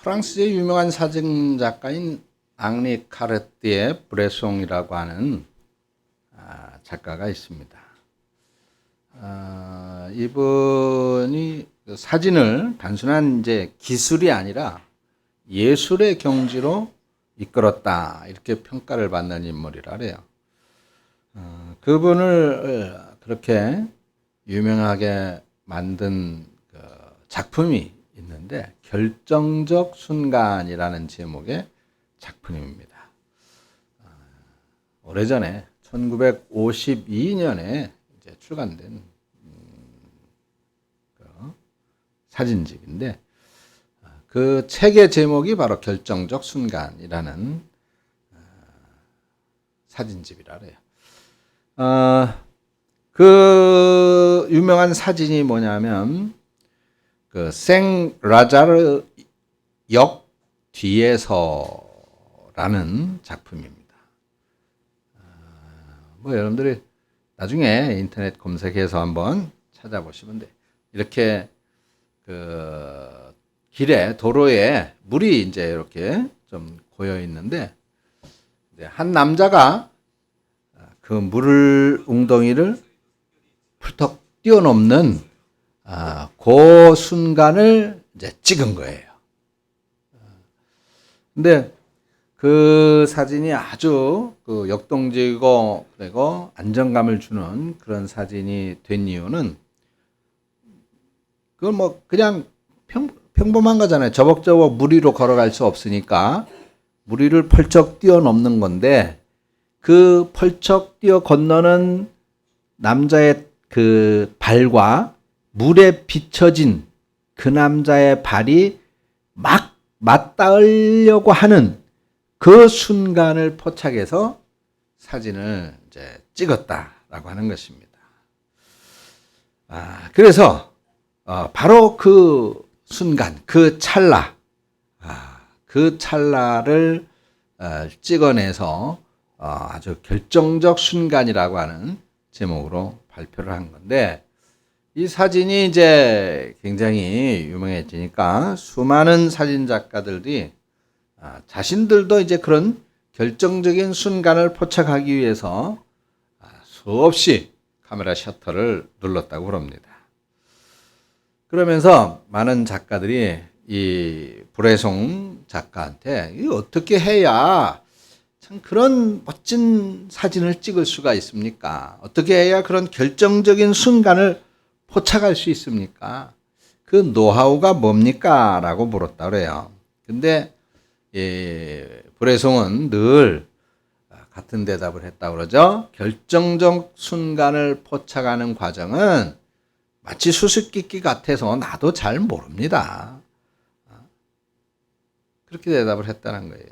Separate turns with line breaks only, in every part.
프랑스의 유명한 사진 작가인 앙리 카르띠에 브레송이라고 하는 작가가 있습니다. 이분이 사진을 단순한 이제 기술이 아니라 예술의 경지로 이끌었다, 이렇게 평가를 받는 인물이라 그래요. 그분을 그렇게 유명하게 만든 그 작품이 있는데, 결정적 순간이라는 제목의 작품입니다. 오래전에 1952년에 이제 출간된 그 사진집인데, 그 책의 제목이 바로 결정적 순간이라는 사진집이라 그래요. 그 유명한 사진이 뭐냐면 그 생라자르 역 뒤에서라는 작품입니다. 뭐 여러분들이 나중에 인터넷 검색해서 한번 찾아보시면 돼요. 이렇게 그 길에, 도로에 물이 이제 이렇게 좀 고여 있는데, 한 남자가 그 물 웅덩이를 훌떡 뛰어넘는 그 순간을 이제 찍은 거예요. 근데 그 사진이 아주 그 역동적이고 그리고 안정감을 주는 그런 사진이 된 이유는, 그건 뭐 그냥 평범한 거잖아요. 저벅저벅 물 위로 걸어갈 수 없으니까 물 위를 펄쩍 뛰어넘는 건데, 그 펄쩍 뛰어 건너는 남자의 그 발과 물에 비춰진 그 남자의 발이 막 맞닿으려고 하는 그 순간을 포착해서 사진을 이제 찍었다라고 하는 것입니다. 그래서 바로 그 순간, 그 찰나, 그 찰나를 찍어내서 아주 결정적 순간이라고 하는 제목으로 발표를 한 건데, 이 사진이 이제 굉장히 유명해지니까 수많은 사진 작가들이 자신들도 이제 그런 결정적인 순간을 포착하기 위해서 수없이 카메라 셔터를 눌렀다고 그럽니다. 그러면서 많은 작가들이 이 브레송 작가한테 이 어떻게 해야 참 그런 멋진 사진을 찍을 수가 있습니까? 어떻게 해야 그런 결정적인 순간을 포착할 수 있습니까? 그 노하우가 뭡니까? 라고 물었다 그래요. 근데 브레송은 늘 같은 대답을 했다고 그러죠. 결정적 순간을 포착하는 과정은 마치 수수께끼 같아서 나도 잘 모릅니다. 그렇게 대답을 했다는 거예요.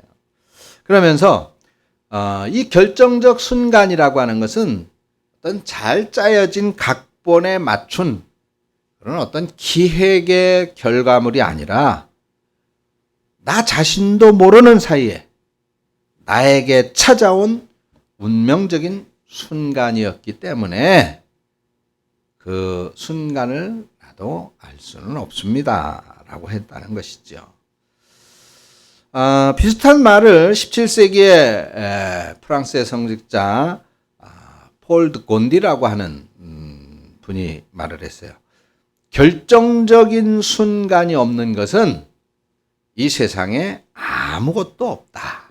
그러면서 이 결정적 순간이라고 하는 것은 어떤 잘 짜여진 각본에 맞춘 그런 어떤 기획의 결과물이 아니라 나 자신도 모르는 사이에 나에게 찾아온 운명적인 순간이었기 때문에 그 순간을 나도 알 수는 없습니다. 라고 했다는 것이죠. 비슷한 말을 17세기의 프랑스의 성직자 폴 드 곤디라고 하는 분이 말을 했어요. 결정적인 순간이 없는 것은 이 세상에 아무것도 없다.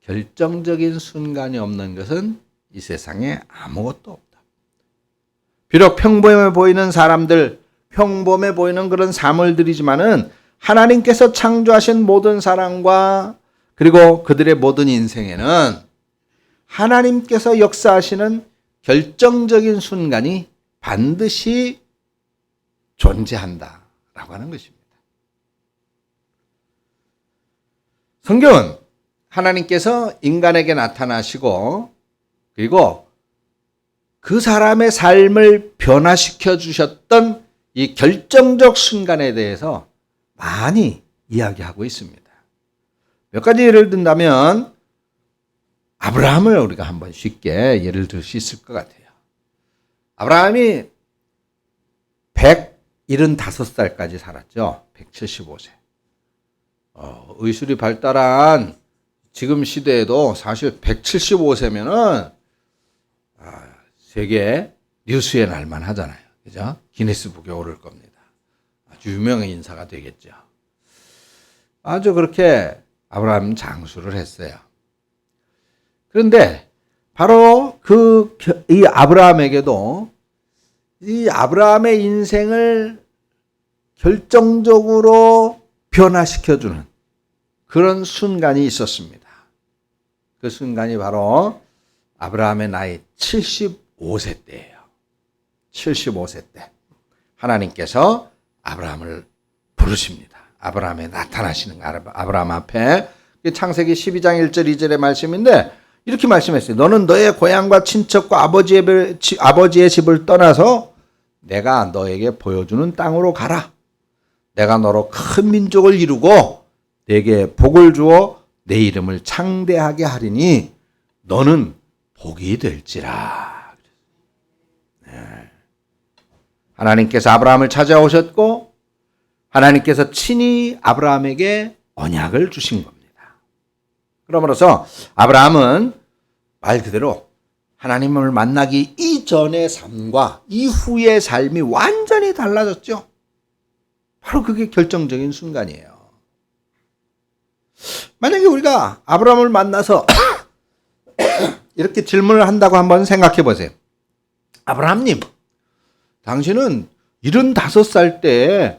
결정적인 순간이 없는 것은 이 세상에 아무것도 없다. 비록 평범해 보이는 사람들, 평범해 보이는 그런 사물들이지만은 하나님께서 창조하신 모든 사람과 그리고 그들의 모든 인생에는 하나님께서 역사하시는 결정적인 순간이 반드시 존재한다라고 하는 것입니다. 성경은 하나님께서 인간에게 나타나시고 그리고 그 사람의 삶을 변화시켜 주셨던 이 결정적 순간에 대해서 많이 이야기하고 있습니다. 몇 가지 예를 든다면 아브라함을 우리가 한번 쉽게 예를 들 수 있을 것 같아요. 아브라함이 175살까지 살았죠. 175세. 의술이 발달한 지금 시대에도 사실 175세면은 세계 뉴스에 날만 하잖아요. 그죠? 기네스북에 오를 겁니다. 아주 유명한 인사가 되겠죠. 아주 그렇게 아브라함 장수를 했어요. 그런데 바로 이 아브라함에게도 이 아브라함의 인생을 결정적으로 변화시켜주는 그런 순간이 있었습니다. 그 순간이 바로 아브라함의 나이 75세 때예요. 75세 때 하나님께서 아브라함을 부르십니다. 아브라함에 나타나시는 아브라함 앞에 창세기 12장 1절 2절의 말씀인데 이렇게 말씀했어요. 너는 너의 고향과 친척과 아버지의 집을 떠나서 내가 너에게 보여주는 땅으로 가라. 내가 너로 큰 민족을 이루고 내게 복을 주어 내 이름을 창대하게 하리니 너는 복이 될지라. 네. 하나님께서 아브라함을 찾아오셨고 하나님께서 친히 아브라함에게 언약을 주신 겁니다. 그러므로서 아브라함은 말 그대로 하나님을 만나기 이전의 삶과 이후의 삶이 완전히 달라졌죠. 바로 그게 결정적인 순간이에요. 만약에 우리가 아브라함을 만나서 이렇게 질문을 한다고 한번 생각해 보세요. 아브라함님, 당신은 75살 때에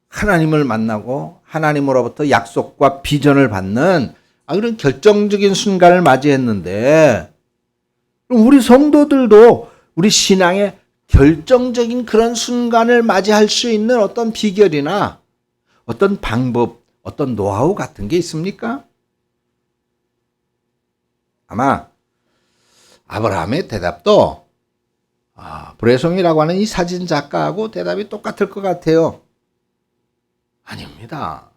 하나님을 만나고 하나님으로부터 약속과 비전을 받는 그런 결정적인 순간을 맞이했는데 그럼 우리 성도들도 우리 신앙의 결정적인 그런 순간을 맞이할 수 있는 어떤 비결이나 어떤 방법, 어떤 노하우 같은 게 있습니까? 아마 아브라함의 대답도 브레송이라고 하는 이 사진 작가하고 대답이 똑같을 것 같아요. 아닙니다.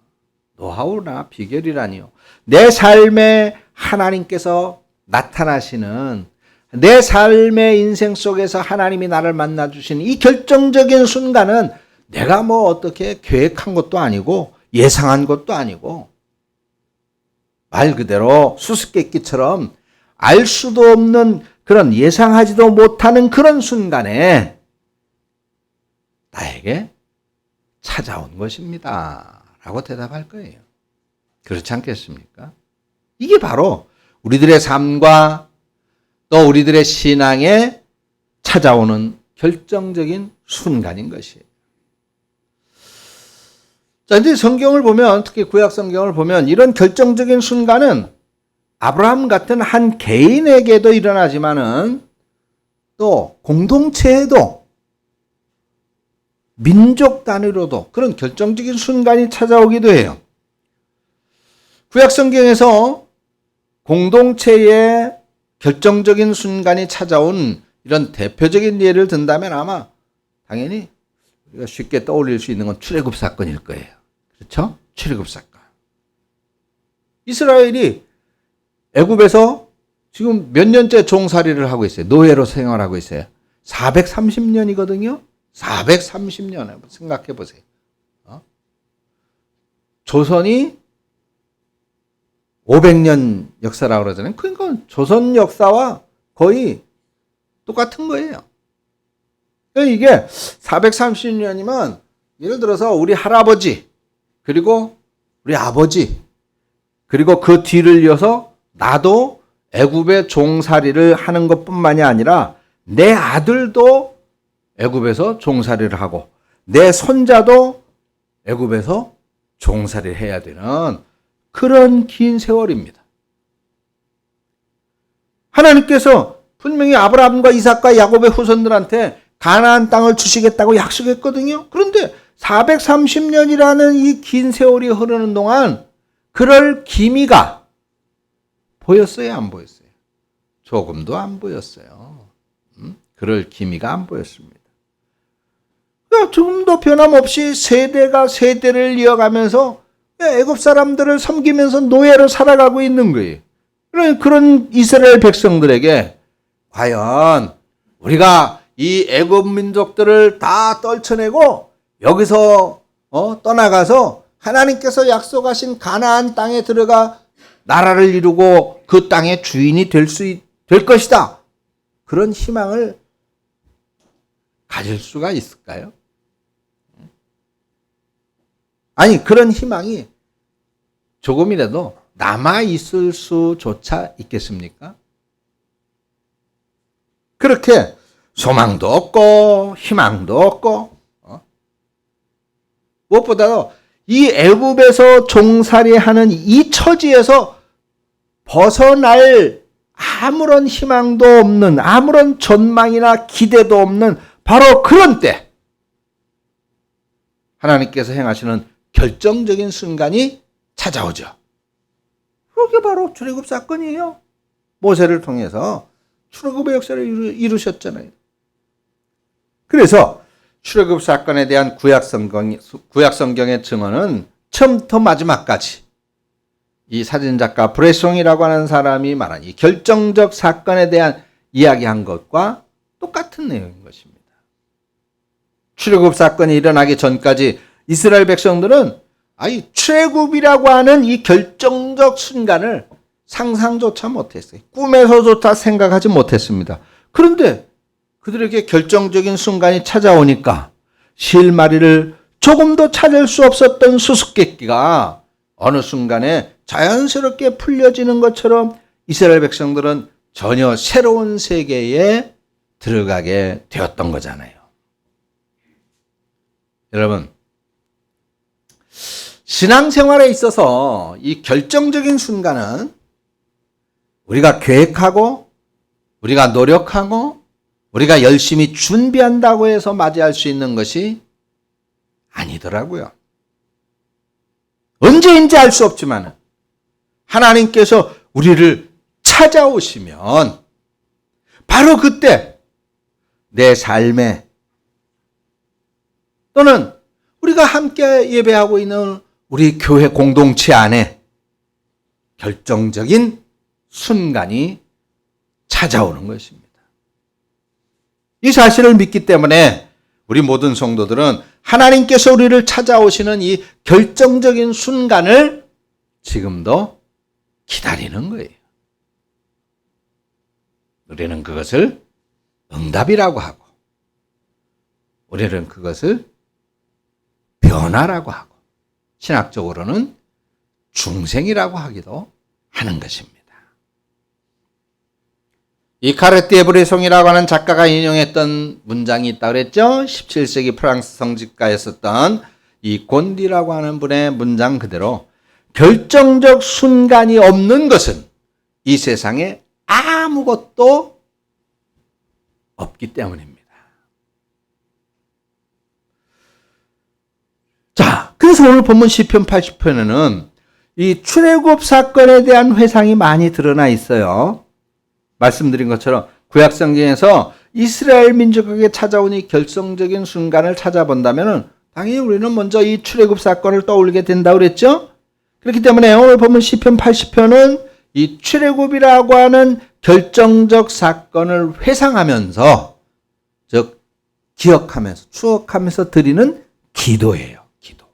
노하우나 비결이라니요. 내 삶에 하나님께서 나타나시는 내 삶의 인생 속에서 하나님이 나를 만나주신 이 결정적인 순간은 내가 뭐 어떻게 계획한 것도 아니고 예상한 것도 아니고 말 그대로 수수께끼처럼 알 수도 없는 그런 예상하지도 못하는 그런 순간에 나에게 찾아온 것입니다. 라고 대답할 거예요. 그렇지 않겠습니까? 이게 바로 우리들의 삶과 또 우리들의 신앙에 찾아오는 결정적인 순간인 것이에요. 자, 이제 성경을 보면, 특히 구약 성경을 보면 이런 결정적인 순간은 아브라함 같은 한 개인에게도 일어나지만은 또 공동체에도 민족 단위로도 그런 결정적인 순간이 찾아오기도 해요. 구약 성경에서 공동체의 결정적인 순간이 찾아온 이런 대표적인 예를 든다면 아마 당연히 우리가 쉽게 떠올릴 수 있는 건 출애굽 사건일 거예요. 그렇죠? 출애굽 사건. 이스라엘이 애굽에서 지금 몇 년째 종살이를 하고 있어요. 노예로 생활하고 있어요. 430년이거든요. 430년 생각해 보세요. 조선이 500년 역사라고 그러잖아요. 그러니까 조선 역사와 거의 똑같은 거예요. 이게 430년이면 예를 들어서 우리 할아버지 그리고 우리 아버지 그리고 그 뒤를 이어서 나도 애굽의 종살이를 하는 것뿐만이 아니라 내 아들도 애굽에서 종살이를 하고 내 손자도 애굽에서 종살이를 해야 되는 그런 긴 세월입니다. 하나님께서 분명히 아브라함과 이삭과 야곱의 후손들한테 가나안 땅을 주시겠다고 약속했거든요. 그런데 430년이라는 이 긴 세월이 흐르는 동안 그럴 기미가 보였어요? 안 보였어요? 조금도 안 보였어요. 그럴 기미가 안 보였습니다. 조금도 변함없이 세대가 세대를 이어가면서 애굽 사람들을 섬기면서 노예로 살아가고 있는 거예요. 그런 이스라엘 백성들에게 과연 우리가 이 애굽 민족들을 다 떨쳐내고 여기서 떠나가서 하나님께서 약속하신 가나안 땅에 들어가 나라를 이루고 그 땅의 주인이 될 것이다. 그런 희망을 가질 수가 있을까요? 아니, 그런 희망이 조금이라도 남아 있을 수조차 있겠습니까? 그렇게 소망도 없고 희망도 없고 무엇보다도 이 애굽에서 종살이하는 이 처지에서 벗어날 아무런 희망도 없는, 아무런 전망이나 기대도 없는 바로 그런 때 하나님께서 행하시는 결정적인 순간이 찾아오죠. 그게 바로 출애굽 사건이에요. 모세를 통해서 출애굽의 역사를 이루셨잖아요. 그래서 출애굽 사건에 대한 구약 성경의 증언은 처음부터 마지막까지 이 사진작가 브레송이라고 하는 사람이 말한 이 결정적 사건에 대한 이야기한 것과 똑같은 내용인 것입니다. 출애굽 사건이 일어나기 전까지 이스라엘 백성들은 이 출애굽이라고 하는 이 결정적 순간을 상상조차 못했어요. 꿈에서조차 생각하지 못했습니다. 그런데 그들에게 결정적인 순간이 찾아오니까 실마리를 조금도 찾을 수 없었던 수수께끼가 어느 순간에 자연스럽게 풀려지는 것처럼 이스라엘 백성들은 전혀 새로운 세계에 들어가게 되었던 거잖아요. 여러분, 신앙생활에 있어서 이 결정적인 순간은 우리가 계획하고 우리가 노력하고 우리가 열심히 준비한다고 해서 맞이할 수 있는 것이 아니더라고요. 언제인지 알 수 없지만 하나님께서 우리를 찾아오시면 바로 그때 내 삶에 또는 우리가 함께 예배하고 있는 우리 교회 공동체 안에 결정적인 순간이 찾아오는 것입니다. 이 사실을 믿기 때문에 우리 모든 성도들은 하나님께서 우리를 찾아오시는 이 결정적인 순간을 지금도 기다리는 거예요. 우리는 그것을 응답이라고 하고 우리는 그것을 변화라고 하고 신학적으로는 중생이라고 하기도 하는 것입니다. 이 카르티에 브레송이라고 하는 작가가 인용했던 문장이 있다고 그랬죠. 17세기 프랑스 성직가에 썼던 이 곤디라고 하는 분의 문장 그대로 결정적 순간이 없는 것은 이 세상에 아무것도 없기 때문입니다. 자, 그래서 오늘 본문 시편 80편에는 이 출애굽 사건에 대한 회상이 많이 드러나 있어요. 말씀드린 것처럼 구약 성경에서 이스라엘 민족에게 찾아온 이 결정적인 순간을 찾아본다면 당연히 우리는 먼저 이 출애굽 사건을 떠올리게 된다고 그랬죠. 그렇기 때문에 오늘 보면 시편 80편은 이 출애굽이라고 하는 결정적 사건을 회상하면서 즉 기억하면서 추억하면서 드리는 기도예요. 기도.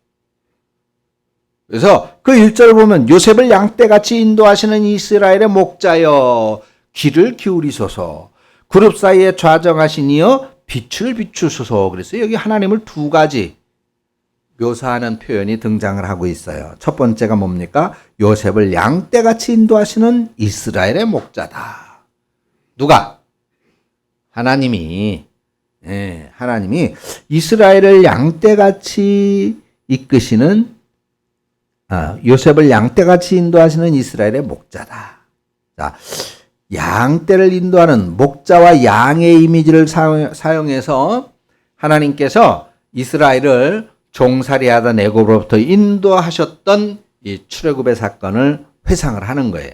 그래서 그 1절을 보면 요셉을 양떼같이 인도하시는 이스라엘의 목자여 귀를 기울이소서 그룹 사이에 좌정하시니여 빛을 비추소서. 그래서 여기 하나님을 두 가지 묘사하는 표현이 등장을 하고 있어요. 첫 번째가 뭡니까? 요셉을 양떼같이 인도하시는 이스라엘의 목자다. 누가? 하나님이 이스라엘을 양떼같이 이끄시는 요셉을 양떼같이 인도하시는 이스라엘의 목자다. 자, 양떼를 인도하는 목자와 양의 이미지를 사용해서 하나님께서 이스라엘을 종살이하던 애굽으로부터 인도하셨던 이 출애굽의 사건을 회상을 하는 거예요.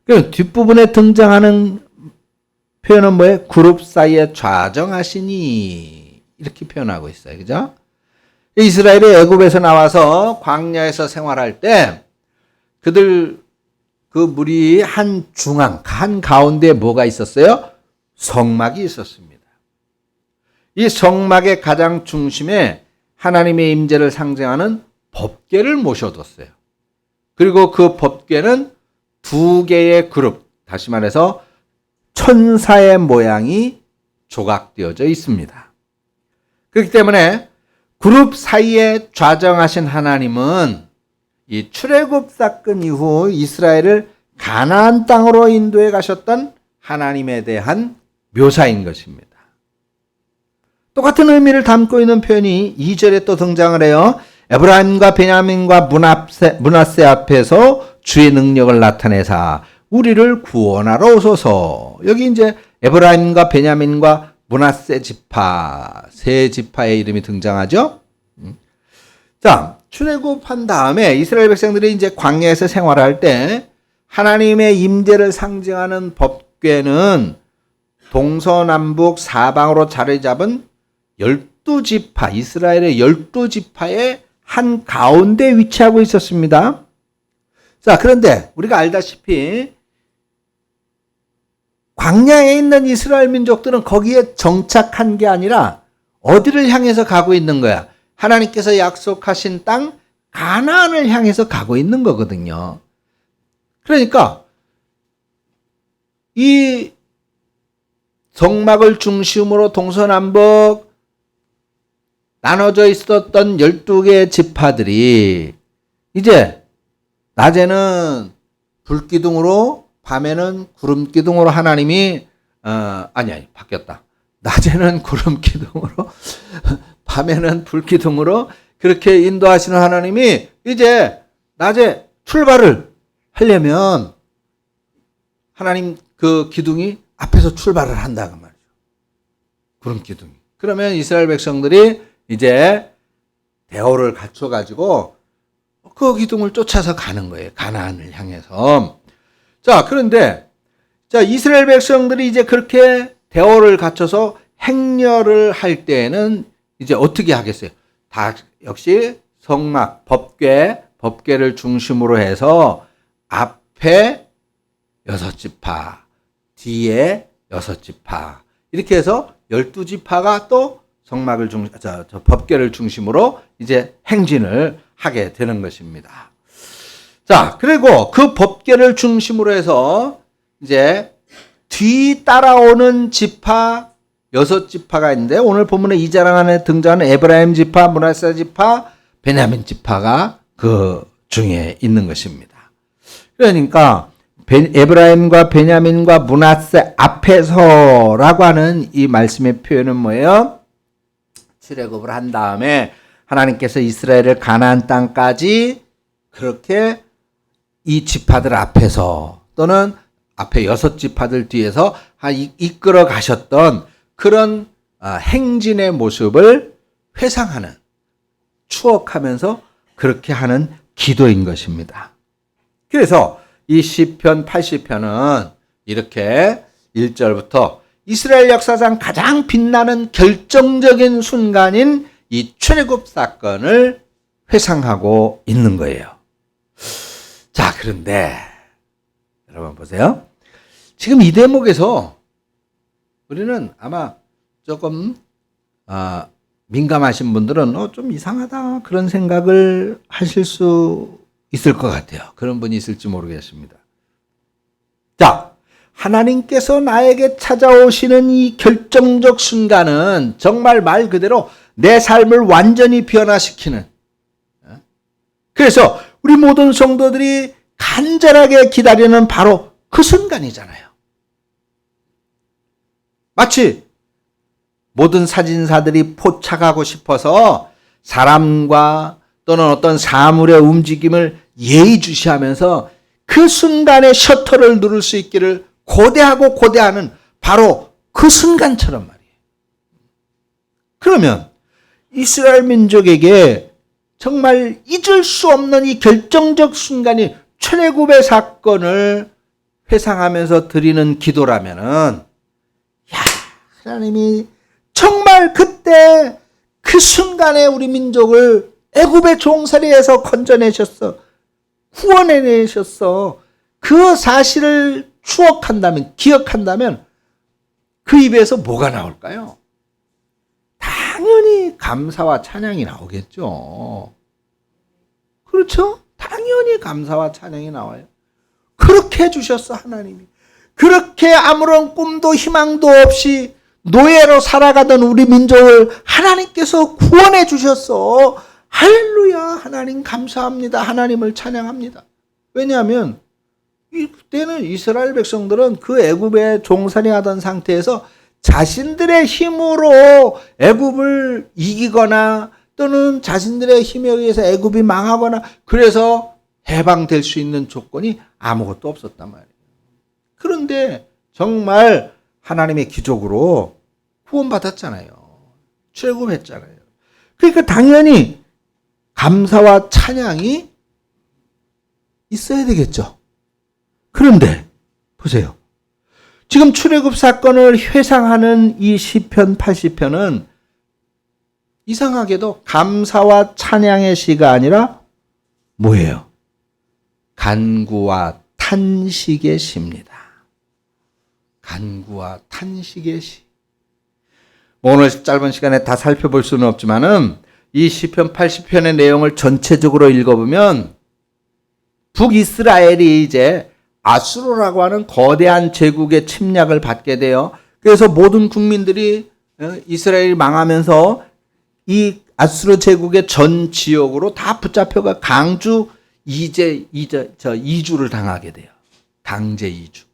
그 뒷부분에 등장하는 표현은 뭐예요? 그룹 사이에 좌정하시니 이렇게 표현하고 있어요. 그죠? 이스라엘이 애굽에서 나와서 광야에서 생활할 때 그들 그 무리 한 중앙, 한 가운데에 뭐가 있었어요? 성막이 있었습니다. 이 성막의 가장 중심에 하나님의 임재를 상징하는 법궤를 모셔뒀어요. 그리고 그 법궤는 두 개의 그룹, 다시 말해서 천사의 모양이 조각되어져 있습니다. 그렇기 때문에 그룹 사이에 좌정하신 하나님은 이 출애굽 사건 이후 이스라엘을 가나안 땅으로 인도해 가셨던 하나님에 대한 묘사인 것입니다. 똑같은 의미를 담고 있는 표현이 2절에 또 등장을 해요. 에브라임과 베냐민과 므낫세 앞에서 주의 능력을 나타내사 우리를 구원하러 오소서. 여기 이제 에브라임과 베냐민과 므낫세 지파, 세 지파의 이름이 등장하죠. 자, 출애굽한 다음에 이스라엘 백성들이 이제 광야에서 생활할 때 하나님의 임재를 상징하는 법궤는 동서남북 사방으로 자리 잡은 12지파, 이스라엘의 12지파의 한 가운데 위치하고 있었습니다. 자, 그런데 우리가 알다시피 광야에 있는 이스라엘 민족들은 거기에 정착한 게 아니라 어디를 향해서 가고 있는 거야? 하나님께서 약속하신 땅 가나안을 향해서 가고 있는 거거든요. 그러니까 이 성막을 중심으로 동서남북 나눠져 있었던 12개의 지파들이 이제 낮에는 불기둥으로 밤에는 구름기둥으로 하나님이 바뀌었다. 낮에는 구름기둥으로 밤에는 불기둥으로 그렇게 인도하시는 하나님이 이제 낮에 출발을 하려면 하나님 그 기둥이 앞에서 출발을 한다 그 말이죠. 구름기둥이. 그러면 이스라엘 백성들이 이제 대오를 갖춰가지고 그 기둥을 쫓아서 가는 거예요. 가나안을 향해서. 자, 그런데 자 이스라엘 백성들이 이제 그렇게 대오를 갖춰서 행렬을 할 때에는 이제 어떻게 하겠어요? 다 역시 성막, 법궤를 중심으로 해서 앞에 6지파, 뒤에 6지파 이렇게 해서 12지파가 또 성막을 법궤를 중심으로 이제 행진을 하게 되는 것입니다. 자, 그리고 그 법궤를 중심으로 해서 이제 뒤 따라오는 지파 6지파가 있는데 오늘 본문의 2장 안에 등장하는 에브라임 지파, 므낫세 지파, 베냐민 지파가 그 중에 있는 것입니다. 그러니까 에브라임과 베냐민과 므낫세 앞에서라고 하는 이 말씀의 표현은 뭐예요? 출애굽을 한 다음에 하나님께서 이스라엘을 가나안 땅까지 그렇게 이 지파들 앞에서 또는 앞에 6지파들 뒤에서 이끌어 가셨던 그런 행진의 모습을 회상하는, 추억하면서 그렇게 하는 기도인 것입니다. 그래서 이 시편 80편은 이렇게 1절부터 이스라엘 역사상 가장 빛나는 결정적인 순간인 이 출애굽 사건을 회상하고 있는 거예요. 자, 그런데 여러분 보세요. 지금 이 대목에서 우리는 아마 조금 민감하신 분들은 좀 이상하다 그런 생각을 하실 수 있을 것 같아요. 그런 분이 있을지 모르겠습니다. 자, 하나님께서 나에게 찾아오시는 이 결정적 순간은 정말 말 그대로 내 삶을 완전히 변화시키는, 그래서 우리 모든 성도들이 간절하게 기다리는 바로 그 순간이잖아요. 마치 모든 사진사들이 포착하고 싶어서 사람과 또는 어떤 사물의 움직임을 예의주시하면서 그 순간에 셔터를 누를 수 있기를 고대하는 바로 그 순간처럼 말이에요. 그러면 이스라엘 민족에게 정말 잊을 수 없는 이 결정적 순간이 출애굽의 사건을 회상하면서 드리는 기도라면은, 하나님이 정말 그때 그 순간에 우리 민족을 애굽의 종살이에서 건져내셨어, 구원해내셨어, 그 사실을 추억한다면, 기억한다면 그 입에서 뭐가 나올까요? 당연히 감사와 찬양이 나오겠죠. 그렇죠? 당연히 감사와 찬양이 나와요. 그렇게 해주셨어, 하나님이. 그렇게 아무런 꿈도 희망도 없이 노예로 살아가던 우리 민족을 하나님께서 구원해 주셨어. 할렐루야. 하나님 감사합니다. 하나님을 찬양합니다. 왜냐하면 그때는 이스라엘 백성들은 그 애굽에 종살이하던 상태에서 자신들의 힘으로 애굽을 이기거나 또는 자신들의 힘에 의해서 애굽이 망하거나 그래서 해방될 수 있는 조건이 아무것도 없었단 말이에요. 그런데 정말 하나님의 기적으로 구원받았잖아요. 출애굽했잖아요. 그러니까 당연히 감사와 찬양이 있어야 되겠죠. 그런데 보세요. 지금 출애굽 사건을 회상하는 이 시편 80편은 이상하게도 감사와 찬양의 시가 아니라 뭐예요? 간구와 탄식의 시입니다. 간구와 탄식의 시. 오늘 짧은 시간에 다 살펴볼 수는 없지만은 이 시편 80편의 내용을 전체적으로 읽어보면 북이스라엘이 이제 아수르라고 하는 거대한 제국의 침략을 받게 돼요. 그래서 모든 국민들이 이스라엘이 망하면서 이 아수르 제국의 전 지역으로 다 붙잡혀가 강주 이주를 당하게 돼요. 강제 이주.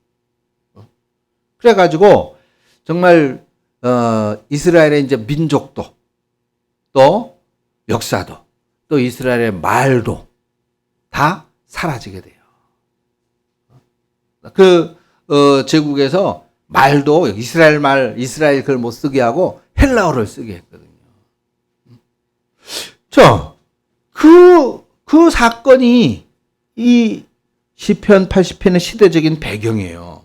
그래가지고 정말 이스라엘의 이제 민족도 또 역사도 또 이스라엘의 말도 다 사라지게 돼요. 그 제국에서 말도 이스라엘 글 못 쓰게 하고 헬라어를 쓰게 했거든요. 자, 그 사건이 이 시편 80편의 시대적인 배경이에요.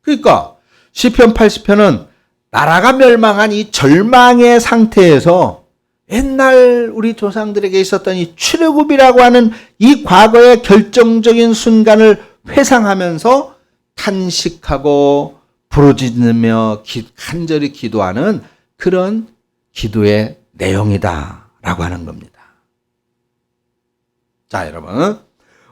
그러니까 시편 80편은 나라가 멸망한 이 절망의 상태에서 옛날 우리 조상들에게 있었던 이 출애굽이라고 하는 이 과거의 결정적인 순간을 회상하면서 탄식하고 부르짖으며 간절히 기도하는 그런 기도의 내용이다라고 하는 겁니다. 자, 여러분,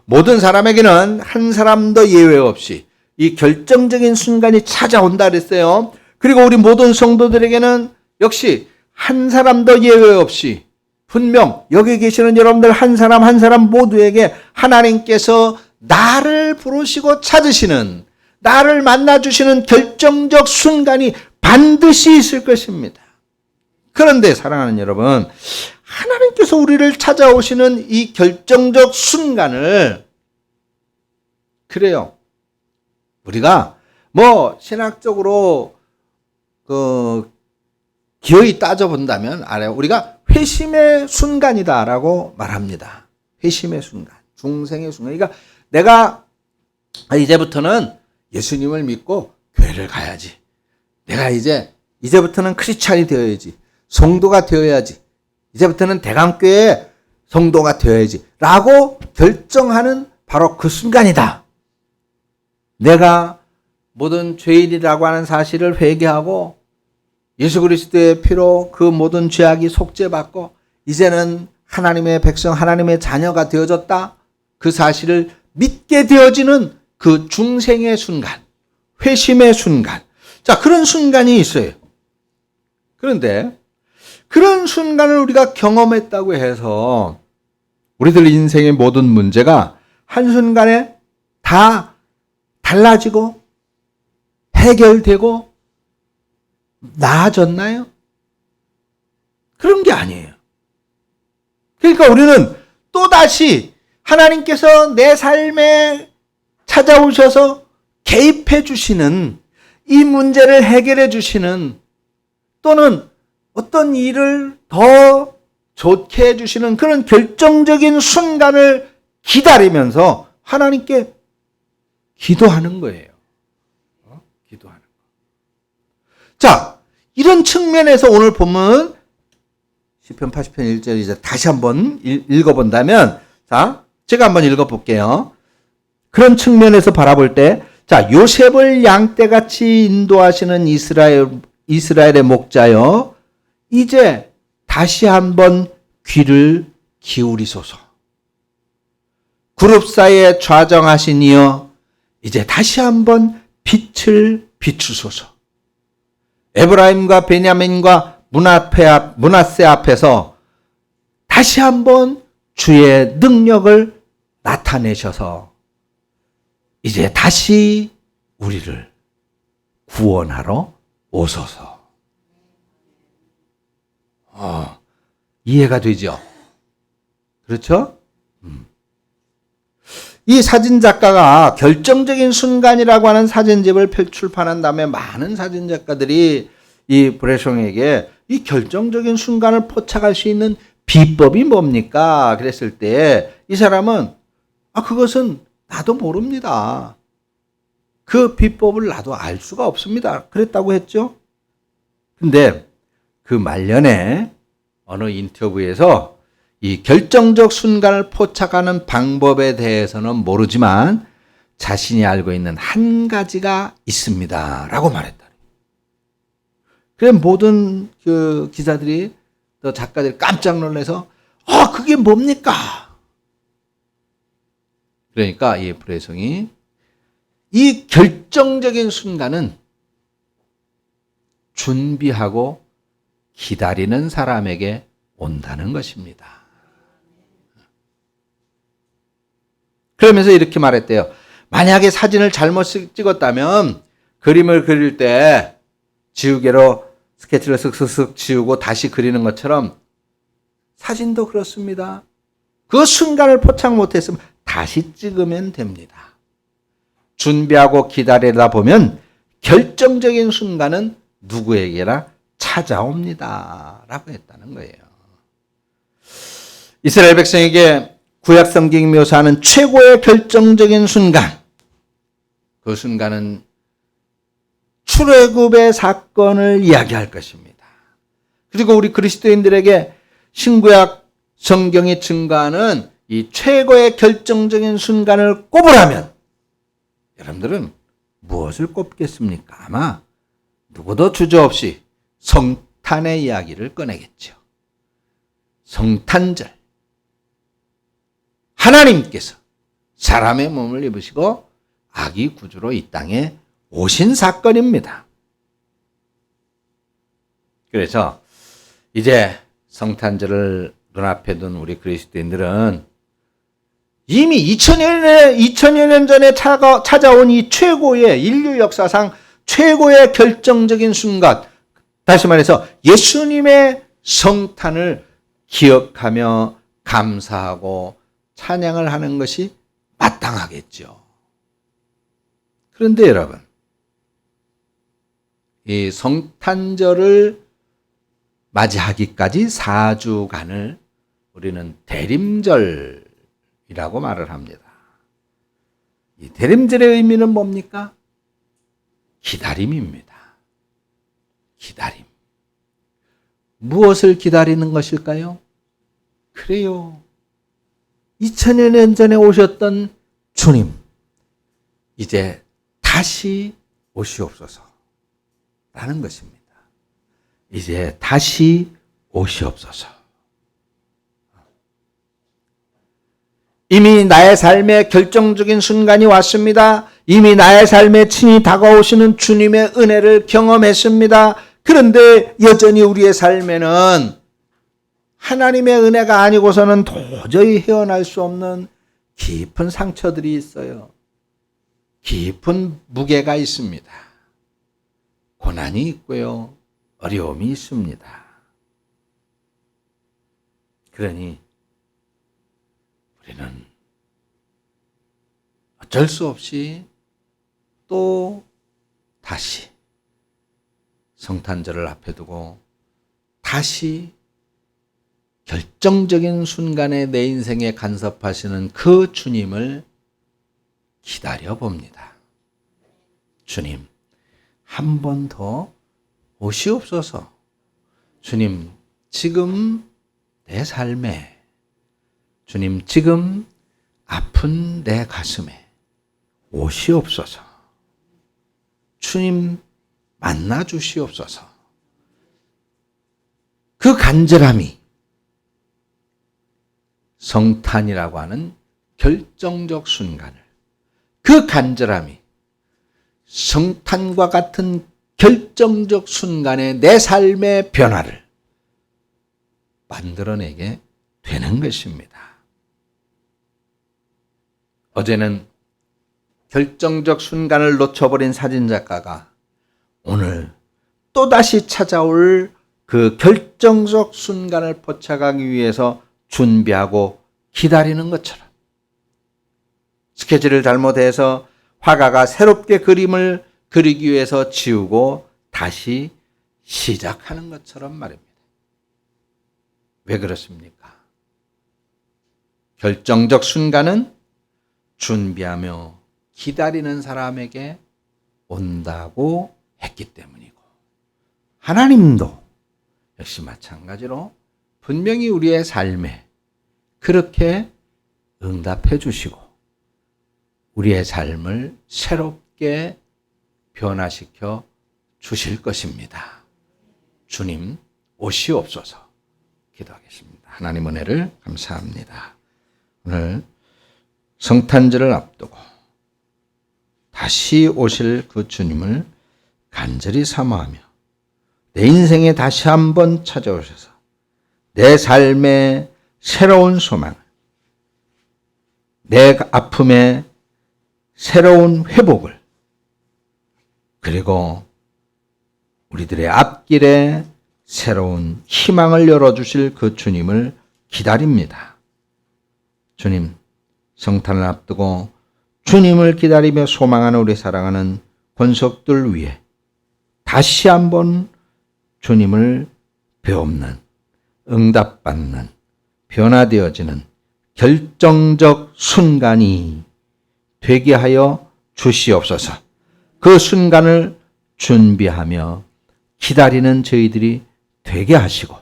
모든 사람에게는 한 사람도 예외 없이 이 결정적인 순간이 찾아온다 그랬어요. 그리고 우리 모든 성도들에게는 역시 한 사람도 예외 없이 분명 여기 계시는 여러분들 한 사람 한 사람 모두에게 하나님께서 나를 부르시고 찾으시는, 나를 만나주시는 결정적 순간이 반드시 있을 것입니다. 그런데 사랑하는 여러분, 하나님께서 우리를 찾아오시는 이 결정적 순간을, 그래요, 우리가 뭐 신학적으로 기어이 따져본다면 우리가 회심의 순간이다라고 말합니다. 회심의 순간, 중생의 순간. 그러니까 내가 이제부터는 예수님을 믿고 교회를 가야지. 내가 이제부터는 크리스찬이 되어야지. 성도가 되어야지. 이제부터는 대강교회 성도가 되어야지. 라고 결정하는 바로 그 순간이다. 내가 모든 죄인이라고 하는 사실을 회개하고 예수 그리스도의 피로 그 모든 죄악이 속죄받고 이제는 하나님의 백성, 하나님의 자녀가 되어졌다. 그 사실을 믿게 되어지는 그 중생의 순간, 회심의 순간. 자, 그런 순간이 있어요. 그런데 그런 순간을 우리가 경험했다고 해서 우리들 인생의 모든 문제가 한순간에 다 달라지고 해결되고 나아졌나요? 그런 게 아니에요. 그러니까 우리는 또다시 하나님께서 내 삶에 찾아오셔서 개입해 주시는, 이 문제를 해결해 주시는, 또는 어떤 일을 더 좋게 해 주시는 그런 결정적인 순간을 기다리면서 하나님께 기도하는 거예요. 기도하는 거. 자, 이런 측면에서 오늘 보면 시편 80편 1절 이제 다시 한번 읽어본다면, 자, 제가 한번 읽어볼게요. 그런 측면에서 바라볼 때, 자, 요셉을 양떼같이 인도하시는 이스라엘의 목자여, 이제 다시 한번 귀를 기울이소서. 그룹 사이에 좌정하신 이여 이제 다시 한번 빛을 비추소서. 에브라임과 베냐민과 므낫세 앞에서 다시 한번 주의 능력을 나타내셔서 이제 다시 우리를 구원하러 오소서. 이해가 되죠? 그렇죠? 이 사진작가가 결정적인 순간이라고 하는 사진집을 출판한 다음에 많은 사진작가들이 이 브레숑에게 이 결정적인 순간을 포착할 수 있는 비법이 뭡니까? 그랬을 때 이 사람은 그것은 나도 모릅니다. 그 비법을 나도 알 수가 없습니다. 그랬다고 했죠. 근데 그 말년에 어느 인터뷰에서 이 결정적 순간을 포착하는 방법에 대해서는 모르지만 자신이 알고 있는 한 가지가 있습니다. 라고 말했다. 그래 모든 그 기자들이 또 작가들이 깜짝 놀라서 그게 뭡니까? 그러니까 이 브레송이 이 결정적인 순간은 준비하고 기다리는 사람에게 온다는 것입니다. 그러면서 이렇게 말했대요. 만약에 사진을 잘못 찍었다면 그림을 그릴 때 지우개로 스케치를 슥슥슥 지우고 다시 그리는 것처럼 사진도 그렇습니다. 그 순간을 포착 못했으면 다시 찍으면 됩니다. 준비하고 기다리다 보면 결정적인 순간은 누구에게나 찾아옵니다. 라고 했다는 거예요. 이스라엘 백성에게 구약 성경이 묘사하는 최고의 결정적인 순간, 그 순간은 출애굽의 사건을 이야기할 것입니다. 그리고 우리 그리스도인들에게 신구약 성경이 증거하는 이 최고의 결정적인 순간을 꼽으라면 여러분들은 무엇을 꼽겠습니까? 아마 누구도 주저없이 성탄의 이야기를 꺼내겠죠. 성탄절. 하나님께서 사람의 몸을 입으시고 아기 구주로 이 땅에 오신 사건입니다. 그래서 이제 성탄절을 눈앞에 둔 우리 그리스도인들은 이미 2000여 년 전에 찾아온 이 최고의 인류 역사상 최고의 결정적인 순간, 다시 말해서 예수님의 성탄을 기억하며 감사하고 찬양을 하는 것이 마땅하겠죠. 그런데 여러분, 이 성탄절을 맞이하기까지 4주간을 우리는 대림절이라고 말을 합니다. 이 대림절의 의미는 뭡니까? 기다림입니다. 기다림. 무엇을 기다리는 것일까요? 그래요. 2000여 년 전에 오셨던 주님, 이제 다시 오시옵소서 라는 것입니다. 이제 다시 오시옵소서. 이미 나의 삶에 결정적인 순간이 왔습니다. 이미 나의 삶에 친히 다가오시는 주님의 은혜를 경험했습니다. 그런데 여전히 우리의 삶에는 하나님의 은혜가 아니고서는 도저히 헤어날 수 없는 깊은 상처들이 있어요. 깊은 무게가 있습니다. 고난이 있고요. 어려움이 있습니다. 그러니 우리는 어쩔 수 없이 또 다시 성탄절을 앞에 두고 다시 결정적인 순간에 내 인생에 간섭하시는 그 주님을 기다려 봅니다. 주님, 한 번 더 오시옵소서. 주님, 지금 내 삶에, 주님, 지금 아픈 내 가슴에 오시옵소서. 주님, 만나 주시옵소서. 그 간절함이 성탄이라고 하는 결정적 순간을, 그 간절함이 성탄과 같은 결정적 순간에 내 삶의 변화를 만들어내게 되는 것입니다. 어제는 결정적 순간을 놓쳐버린 사진작가가 오늘 또다시 찾아올 그 결정적 순간을 포착하기 위해서 준비하고 기다리는 것처럼, 스케줄을 잘못해서 화가가 새롭게 그림을 그리기 위해서 지우고 다시 시작하는 것처럼 말입니다. 왜 그렇습니까? 결정적 순간은 준비하며 기다리는 사람에게 온다고 했기 때문이고, 하나님도 역시 마찬가지로 분명히 우리의 삶에 그렇게 응답해 주시고 우리의 삶을 새롭게 변화시켜 주실 것입니다. 주님 오시옵소서. 기도하겠습니다. 하나님 은혜를 감사합니다. 오늘 성탄절을 앞두고 다시 오실 그 주님을 간절히 사모하며 내 인생에 다시 한번 찾아오셔서 내 삶의 새로운 소망, 내 아픔의 새로운 회복을, 그리고 우리들의 앞길에 새로운 희망을 열어주실 그 주님을 기다립니다. 주님, 성탄을 앞두고 주님을 기다리며 소망하는 우리 사랑하는 권속들 위해 다시 한번 주님을 배움는, 응답받는, 변화되어지는 결정적 순간이 되게 하여 주시옵소서. 그 순간을 준비하며 기다리는 저희들이 되게 하시고,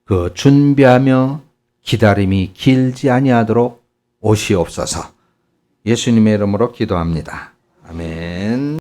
그 준비하며 기다림이 길지 아니하도록 오시옵소서. 예수님의 이름으로 기도합니다. 아멘.